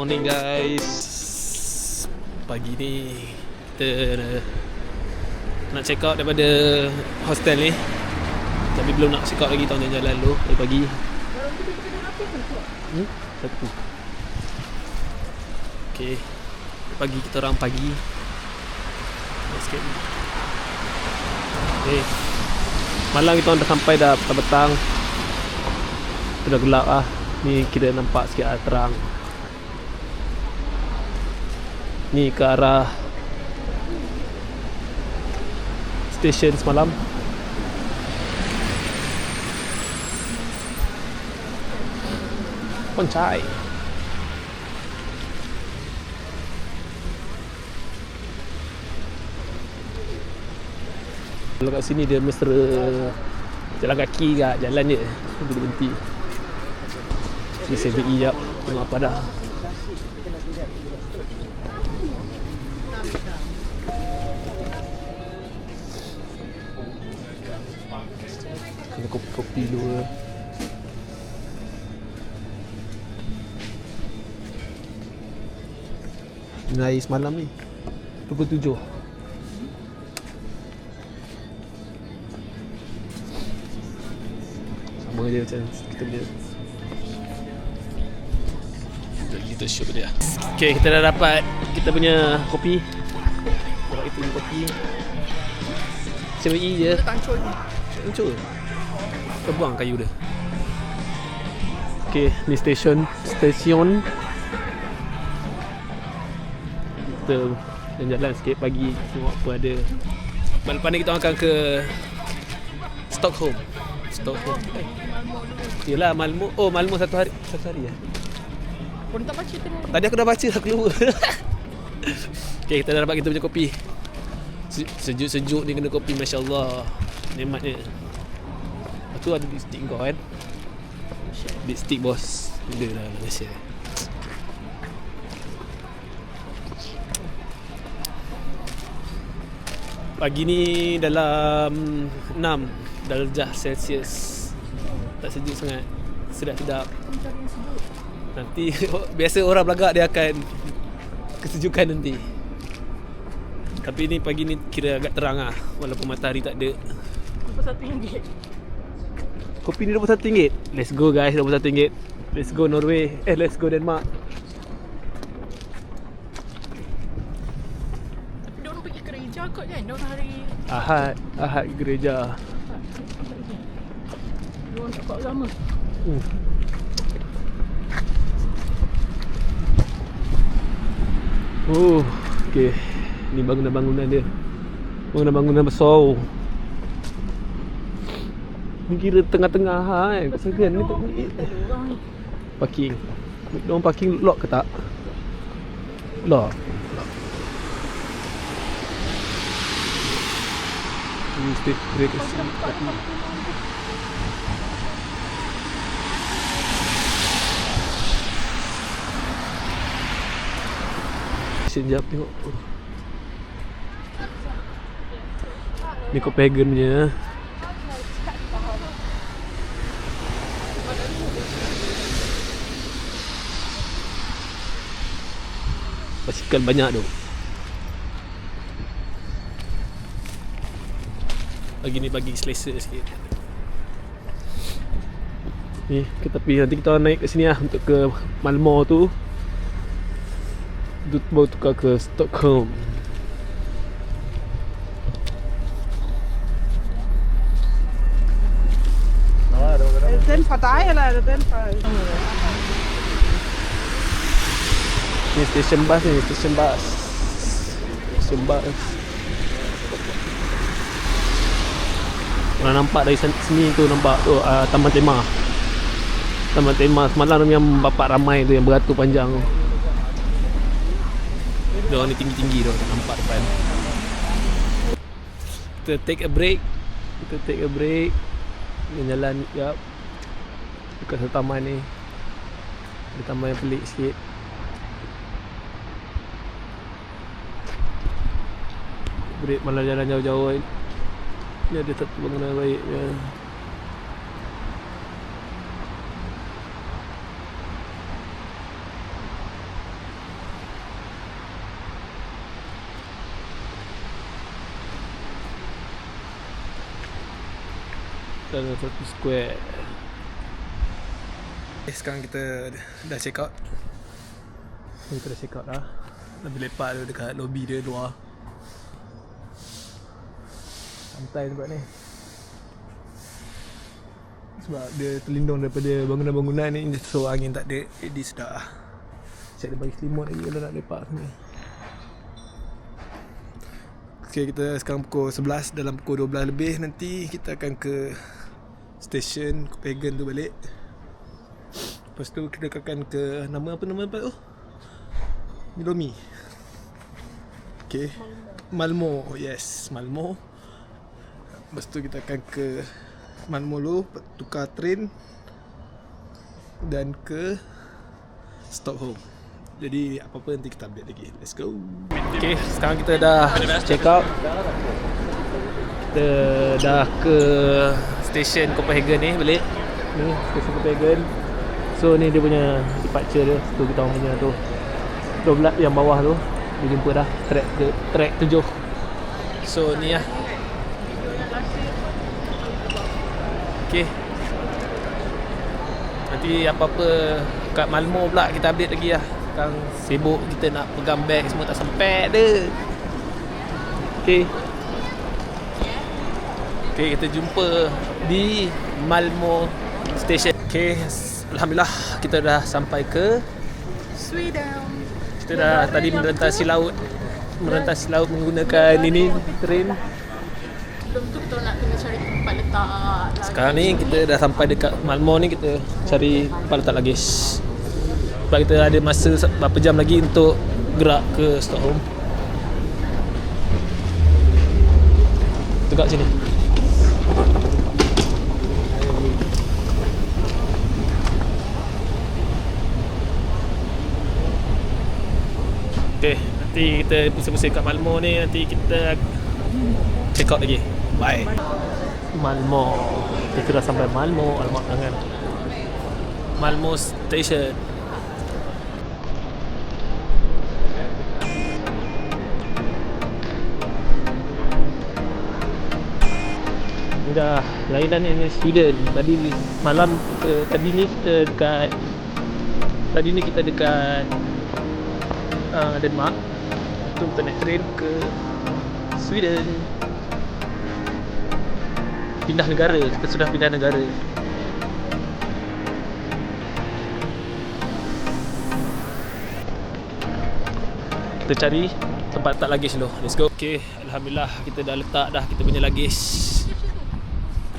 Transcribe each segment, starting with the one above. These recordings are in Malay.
morning guys. Pagi ni kita nak check out daripada hostel ni, tapi belum nak check out lagi, tahu jalan dulu dari pagi. Satu. Okay, pagi kita orang pagi. Sikit. Okay. Malam kita orang dah sampai dah petang-petang. Dah gelap lah. Ni kita nampak sikit terang. Ni ke arah stesen semalam. Poncai. Kalau kat sini dia mesra jalan kaki kat jalan je. Dia berhenti. Ni CBE jap. Tengok apa dah. Kena kopi dulu. Ni air semalam ni 27. Sama je macam kita punya. Kita show dia. Okay, kita dah dapat kita punya kopi. Orang itu kopi CBE je. Hancur. Kita buang kayu dia. Okay, ni stesen. Kita jalan sikit pagi, tengok apa ada. Lepas ni kita akan ke Stockholm. Yelah, Malmö. Oh, Malmö satu hari ya. Kau tak baca tadi? Tadi aku dah baca, aku lupa. Okay, kita dah dapat kita punya kopi. Sejuk-sejuk ni kena kopi, Masya Allah. Nikmatnya. Lepas tu ada beef stick kau kan? Beef stick bos. Dia dah Malaysia. Pagi ni dalam 6 darjah Celsius. Tak sejuk sangat. Sedap-sedap. Nanti biasa orang belagak dia akan kesejukan nanti. Tapi ni pagi ni kira agak terang lah, walaupun matahari tak ada. RM21. Kopi ni RM21. Let's go guys, RM21. Let's go Norway. Let's go Denmark. Tapi dia orang pergi gereja kot kan? Dia orang hari Ahad gereja. Dia orang tak agama. Okay. Ni bangunan-bangunan dia. Bangunan-bangunan besar. Ni kira tengah-tengah kan. Pasal kan ni parking. Diorang parking lock ke tak? Lock. Ni state break ke sini. Sekejap tengok. Ni Copenhagen punya. Basikal banyak tu. Pagi ni pagi selesa sikit. Ni ke tepi, nanti kita naik ke sini lah untuk ke Malmö tu. Baru tukar ke Stockholm. Den fra dig, eller er det den fra... Ni stesen bus ni, stesen bus. Kalau nampak dari sini tu, nampak tu Taman Tema. Semalam yang bapak ramai tu, yang beratur panjang tu. Diorang ni tinggi-tinggi tu, nampak depan. Kita take a break. Kita jalan sekejap dekat satu taman ni. Ada taman yang pelik sikit. Break malah jalan jauh-jauh. Ni ada satu bangunan baik ya. dalam satu square. Sekarang kita dah check out. Kita dah check out dah. Dah lepak tu dekat lobby dia luar. Santai tempat ni. Sebab dia terlindung daripada bangunan-bangunan ni, so angin tak ada. Jadi sedap lah. Siap dia bagi selimut lagi kalau nak lepak sini. Okay, kita sekarang pukul 11. Dalam pukul 12 lebih nanti kita akan ke stesen Copenhagen tu balik. Lepas tu kita akan ke nama tempat tu? Milomi. Okay, Malmo. Yes, Malmo. Lepas tu kita akan ke Malmo dulu, tukar train dan ke Stockholm. Jadi apa-apa nanti kita update lagi. Let's go. Okay, sekarang kita dah check out. Kita dah ke stesen Copenhagen ni balik. Ni stesen Copenhagen. So ni dia punya departure dia. Tu kita orang punya tu 12 yang bawah tu. Dia jumpa dah track 7. So ni lah. Okay. Nanti apa-apa kat Malmo pula kita update lagi lah. Sekarang sibuk kita nak pegang beg semua tak sampai dah. Okay. Okay, kita jumpa di Malmo Station. Okay, alhamdulillah kita dah sampai ke Sweden. Kita dah tadi merentasi laut menggunakan ini train. Belum tu kita nak kena cari tempat letak lagi. Sekarang ni kita dah sampai dekat Malmo ni, kita cari tempat letak luggage. Sebab kita ada masa berapa jam lagi untuk gerak ke Stockholm. Tegak sini. Okay, nanti kita pusing-pusing kat Malmo ni, nanti kita check out lagi. Bye. Malmo. Kita dah sampai Malmo. Alamak tangan. Malmo Station. Ini dah lainan ini Sweden. Tadi malam tadi ni kita dekat Denmark. Tu kita naik train ke Sweden. Pindah negara. Kita sudah pindah negara. Kita cari tempat letak luggage dulu. Let's go. Okay, alhamdulillah kita dah letak dah kita punya luggage.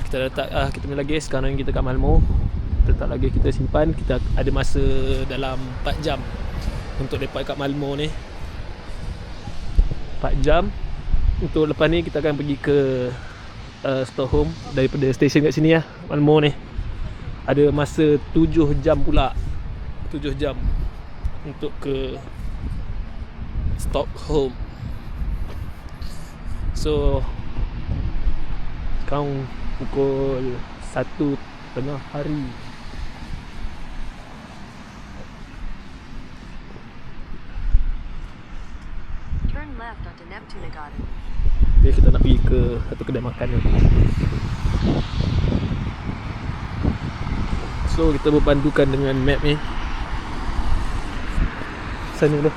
Kita dah letak kita punya luggage. Sekarang kita kat Malmo. Kita letak luggage, kita simpan. Kita ada masa dalam 4 jam untuk lepak kat Malmo ni. 4 jam. Untuk lepas ni kita akan pergi ke Stockholm. Daripada stesen kat sini lah, Malmo ni ada masa 7 jam pula. 7 jam untuk ke Stockholm. So sekarang pukul 1 tengah hari. Turn left onto Neptune Garden. Okay, kita nak pergi ke satu kedai makan ni. So kita berpandukan dengan map ni. Sana dulu.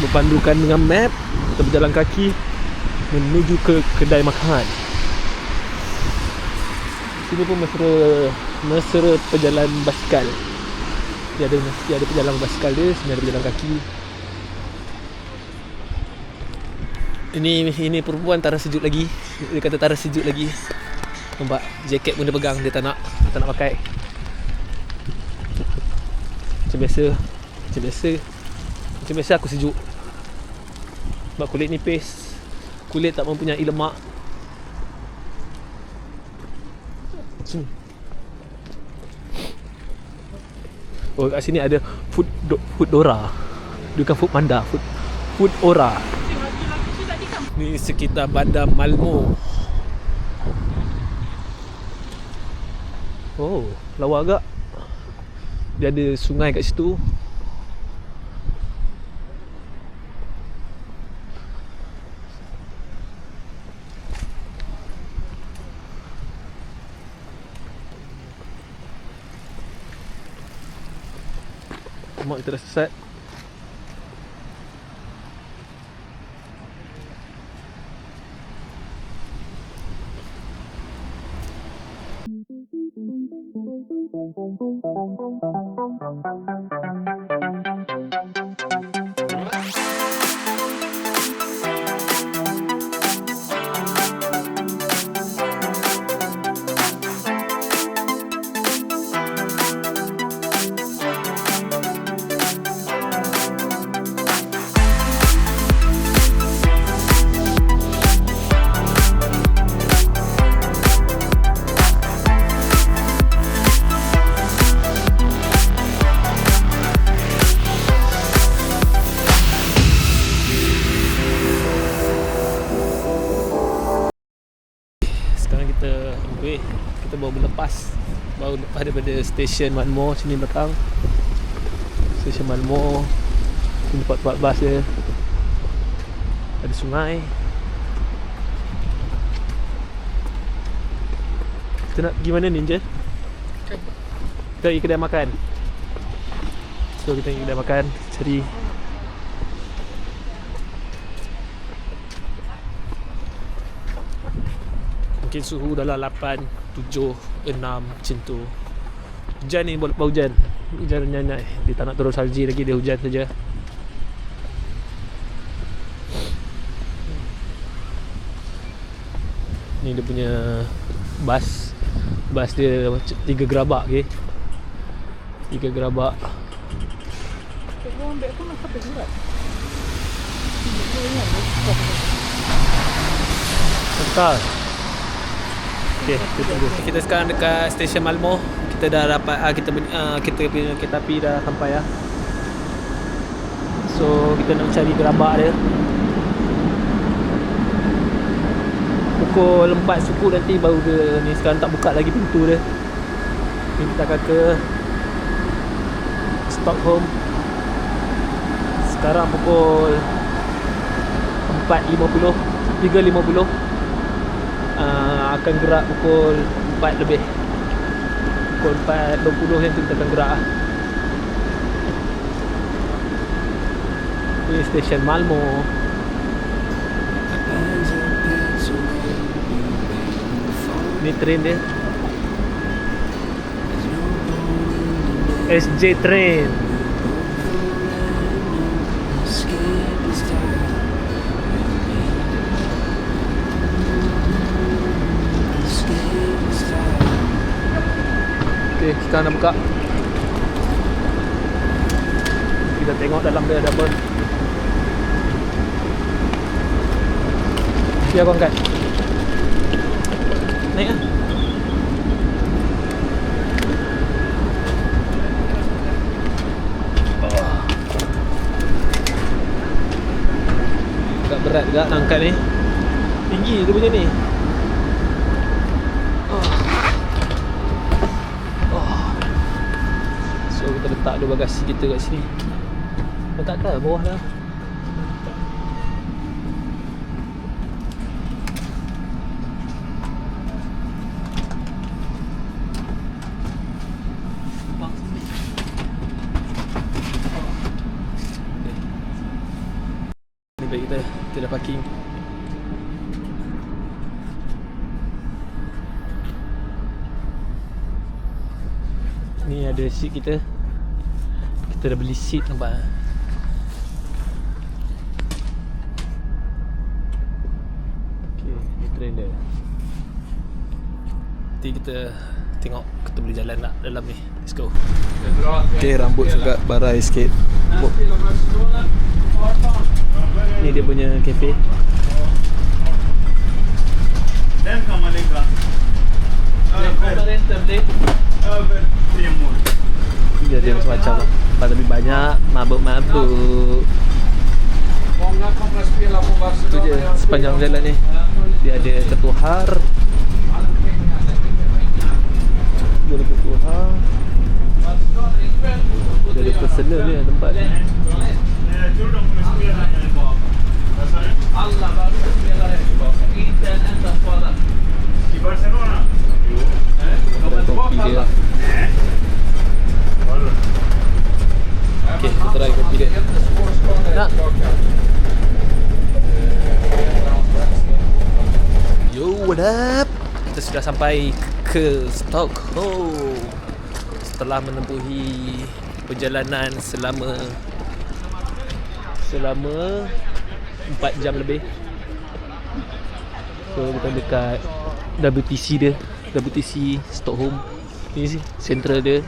Berpandukan dengan map, kita berjalan kaki menuju ke kedai makan. Sini pun mesra pejalan basikal. Dia ada pejalan basikal dia, sini ada pejalan kaki. Ini perempuan tak rasa sejuk lagi. Dia kata tak rasa sejuk lagi. Nampak jaket pun dia pegang, dia tak nak pakai. Macam biasa aku sejuk. Sebab kulit nipis. Kulit tak mempunyai lemak. Sini. Oh, kat sini ada Foodora. Bukan Food Panda, Foodora. Ni sekitar bandar Malmo. Oh, lawa agak. Dia ada sungai kat situ. Mak kita dah sesat. Kita baru lepas daripada stesen Malmo sini belakang. Stesen Malmo sini tempat bas dia. Ada sungai. Kita nak pergi mana ni je? Kita pergi kedai makan. So kita pergi kedai makan, cari mungkin suhu dalam 8, 7, 6 macam tu. Hujan ni, lepas hujan. Hujan nyai-nyai. Dia tak nak turun salji lagi, dia hujan saja. Ni dia punya bas. Bas dia macam 3 gerabak ke. 3 gerabak. Tengok ambil pun nak sampai surat. Bentar. Okay, kita tunggu. Kita sekarang dekat stesen Malmo. Kita dah dapat kita punya kereta api dah sampai lah. So kita nak cari gerabak dia. Pukul 4 suku nanti baru dia ni. Sekarang tak buka lagi pintu dia. Ni kita akan ke Stockholm. Sekarang pukul 4.50, 3.50. Akan gerak pukul 4 lebih. Pukul 4.20 yang kita akan gerak lah. Ini stesen Malmo. Ni train dia, SJ train. Okay, sekarang dah buka. Kita tengok dalam dia ada apa. Biar kau angkat. Naik lah. Agak berat juga nak angkat ni. Tinggi dia punya ni. So kita letak dulu bagasi kita kat sini. Letak ke bawah dah. Ni baik kita dah parking. Ni ada seat kita. Kita dah beli seat nampak. Okay, ni train dia. Nanti kita tengok kita boleh jalan tak dalam ni. Let's go. Okay, rambut juga barai sikit. Ni dia punya kafe. Den kan man ligga över 3 mål. Dia macam-macam tempat lebih banyak, mabuk-mabuk. Itu je sepanjang jalan ni. Dia ada ketuhar. Dia ada ketuhar. Dia ada personal dia tempat ni. Jag tror de kommer spela här bak. Vad sa du? Alla varje spelare är tillbaka, inte en enda skadad. I Barcelona? Jo. De är tillbaka alla. Nej. Var du? What up? Kita sudah sampai ke Stockholm setelah menempuhi perjalanan selama 4 jam lebih. So kita dekat WTC dia, WTC Stockholm. Ni sih central dia.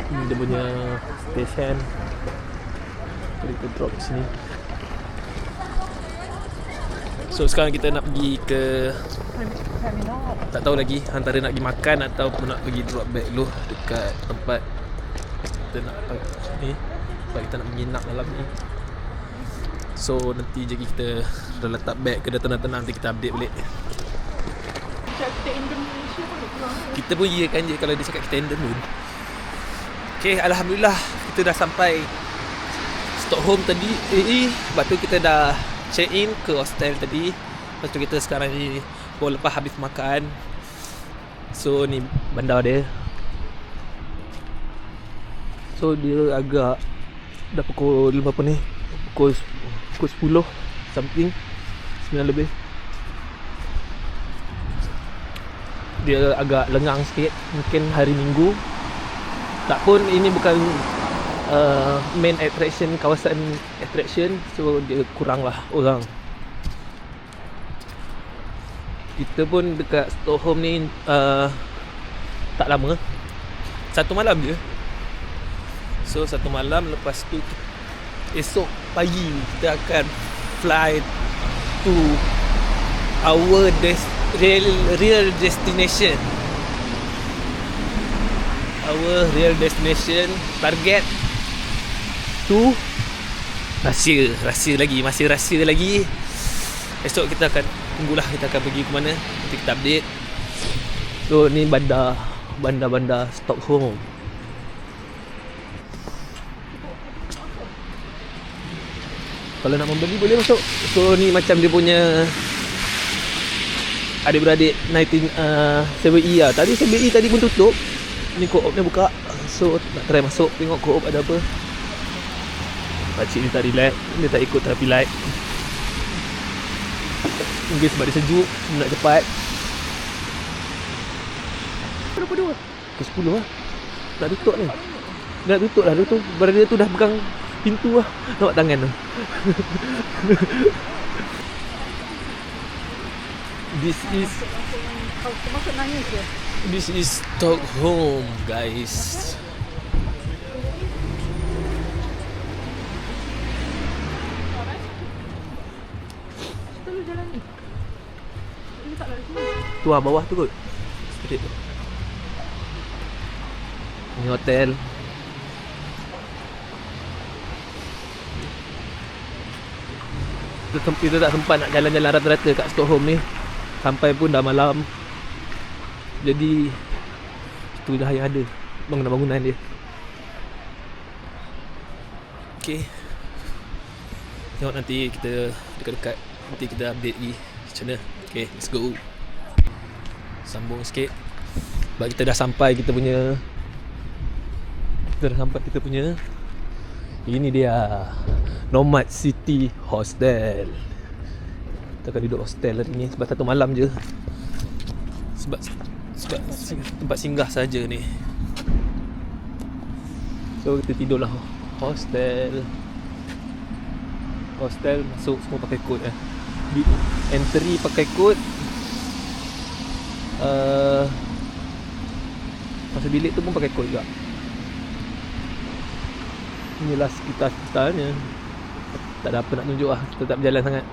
Ni dia punya station. Kita drop sini. So sekarang kita nak pergi ke, tak tahu lagi, antara nak pergi makan atau nak pergi drop bag dulu dekat tempat kita nak ni, tempat kita nak menginap malam ni. So nanti je kita dah letak bag ke dah tenang-tenang, nanti kita update balik. Kita pun iya kan je kalau dia cakap kita endem pun. Okay, Alhamdulillah kita dah sampai Stockholm tadi. Lepas tu kita dah check in ke hostel tadi. Lepas tu kita sekarang ni baru lepas habis makan. So ni bandar dia. So dia agak dah pukul berapa ni? Pukul 10 something, 9 lebih. Dia agak lengang sikit. Mungkin hari Minggu. Tak pun ini bukan main attraction, kawasan attraction. So dia kurang lah orang. Kita pun dekat Stockholm ni tak lama, 1 malam je. So 1 malam, lepas tu esok pagi kita akan fly to our real destination. Our real destination, target tu rahsia lagi, masih rahsia lagi. Esok kita akan tunggulah kita akan pergi ke mana, nanti kita update. So ni bandar Stockholm. Kalau nak membeli boleh masuk. So ni macam dia punya adik-beradik 7E lah. Tadi 7E tadi pun tutup. Ni co-op ni buka. So nak try masuk, tengok co-op ada apa. Pakcik ni tak relax, dia tak ikut traffic light. Mungkin sebab dia sejuk, dia nak cepat. Pukul 10 lah. Dah tutup ni. Dah tutup dah tu. Berada tu dah pegang pintu lah. Nampak tangan tu. This is Stockholm, guys. Tu lah bawah tu kot. Straight tu. Ni hotel. Kita tak sempat nak jalan-jalan rata-rata kat Stockholm ni. Sampai pun dah malam. Jadi itu dah yang ada, bangunan-bangunan dia. Okay, tengok nanti kita dekat-dekat, nanti kita update lagi macam mana. Okay, let's go. Sambung sikit. Sebab kita dah sampai kita punya ini dia Nomad City Hostel. Kita akan duduk hostel hari ni sebab 1 malam je. Sebab tempat singgah saja ni. So kita tidurlah hostel. Hostel masuk semua pakai kod entry pakai kod. Masa bilik tu pun pakai kod juga. Inilah sekitar-sekitarnya. Tak ada apa nak tunjuk lah, kita tak berjalan sangat.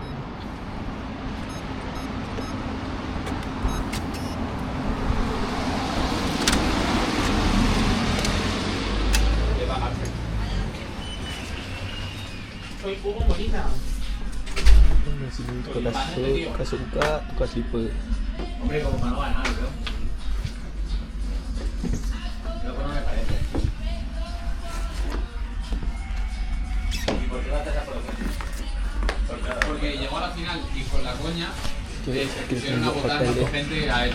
Sini tukar kasut buka, tukar slipper. Porque llegó a la final y con la coña pusieron a votar más gente a él.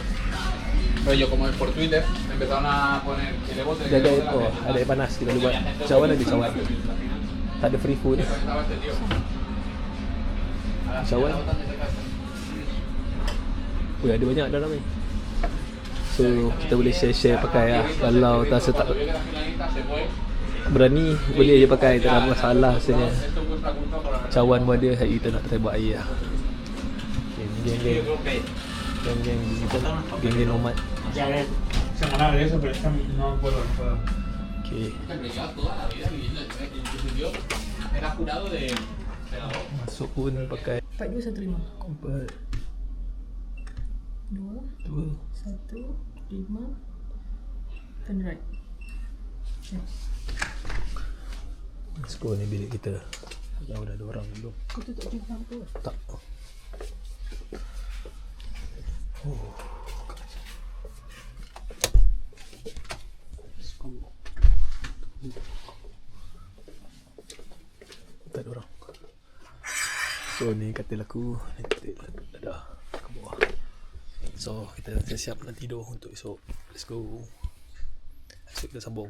Rollo como por Twitter empezaron a poner que le voten. Ada air panas kita buat cawan lagi cawan. Tak ada free food. Cawan. Weh, ada banyak dalam ni. So kita boleh share pakai lah. Kalau tak rasa tak berani, boleh je pakai, tak ada masalah sebenarnya. Cawan pun ada, hari kita nak try buat air lah. Geng-geng nomad. Se me habla de eso, pero es que no puedo. Okay. Pero lleva toda la vida viviendo. Incluso yo era jurado de senador. Masuk pun pakai 4, 2, 1, 5. 4, 2, 2. 1, 5. Turn right. Let's go, ni bilik kita. Dah ada orang belum? Kau tutup je lampu. Tak. Let's go. Tak ada orang. So ni katil aku, ni katil dadah ke bawah. So kita siap nak tidur untuk esok. Let's go. Esok kita sambung.